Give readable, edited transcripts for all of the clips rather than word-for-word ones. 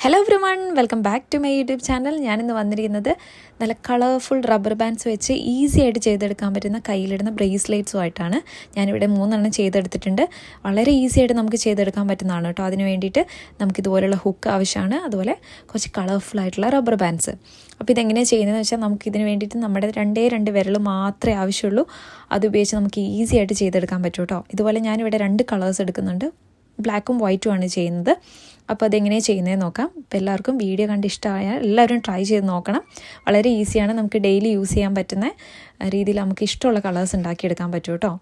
Hello everyone, welcome back to my YouTube channel. ഞാനിന്ന് വന്നിരിക്കുന്നത് നല്ല കളർഫുൾ റബ്ബർ ബാൻഡ്സ് വെച്ച് ഈസി ആയിട്ട് ചെയ്തെടുക്കാൻ പറ്റുന്ന കയ്യിലിടുന്ന ബ്രേസ്ലെറ്റ്സുമായിട്ടാണ്. ഞാനിവിടെ 3 ചെയ്തെടുത്തിട്ടുണ്ട്. വളരെ ഈസി ആയിട്ട് നമുക്ക് ചെയ്തെടുക്കാൻ പറ്റുന്നതാണ് കേട്ടോ. അതിന് വേണ്ടിയിട്ട് നമുക്കിതുപോലുള്ള ഹുക്ക് ആവശ്യമാണ്, അതുപോലെ കുറച്ച് കളർഫുൾ ആയിട്ടുള്ള റബ്ബർ ബാൻഡ്സ്. അപ്പോൾ ഇതെങ്ങനെയാണ് ചെയ്യുന്നതെന്ന് വെച്ചാൽ നമുക്കിതിന് വേണ്ടിയിട്ട് നമ്മുടെ രണ്ട് വിരൽ മാത്രമേ ആവശ്യമുള്ളൂ. അതുപയോഗിച്ച് നമുക്ക് ഈസി ആയിട്ട് ചെയ്തെടുക്കാൻ പറ്റും കേട്ടോ. ഇതുപോലെ ഞാനിവിടെ 2 കളേഴ്സ് എടുക്കുന്നുണ്ട്, ബ്ലാക്കും വൈറ്റും ആണ് ചെയ്യുന്നത്. അപ്പോൾ അതെങ്ങനെയാണ് ചെയ്യുന്നതെന്ന് നോക്കാം. അപ്പോൾ എല്ലാവർക്കും വീഡിയോ കണ്ട് ഇഷ്ടമായാൽ എല്ലാവരും ട്രൈ ചെയ്ത് നോക്കണം. വളരെ ഈസിയാണ്, നമുക്ക് ഡെയിലി യൂസ് ചെയ്യാൻ പറ്റുന്ന രീതിയിൽ നമുക്ക് ഇഷ്ടമുള്ള കളേഴ്സ് ഉണ്ടാക്കിയെടുക്കാൻ പറ്റും കേട്ടോ.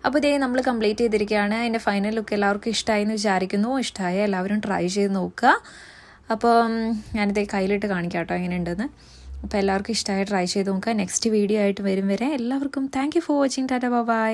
അപ്പോൾ ഇതേ നമ്മൾ കംപ്ലീറ്റ് ചെയ്തിരിക്കുകയാണ്. അതിൻ്റെ ഫൈനൽ ലുക്ക് എല്ലാവർക്കും ഇഷ്ടമായി എന്ന് വിചാരിക്കുന്നു. ഇഷ്ടമായ എല്ലാവരും ട്രൈ ചെയ്ത് നോക്കുക. അപ്പോൾ ഞാനിതേ കയ്യിലിട്ട് കാണിക്കാം കേട്ടോ എങ്ങനെയുണ്ടെന്ന്. അപ്പോൾ എല്ലാവർക്കും ഇഷ്ടമായി ട്രൈ ചെയ്ത് നോക്കുക. നെക്സ്റ്റ് വീഡിയോ ആയിട്ട് വരും വരെ എല്ലാവർക്കും thank you for watching. Tata, by.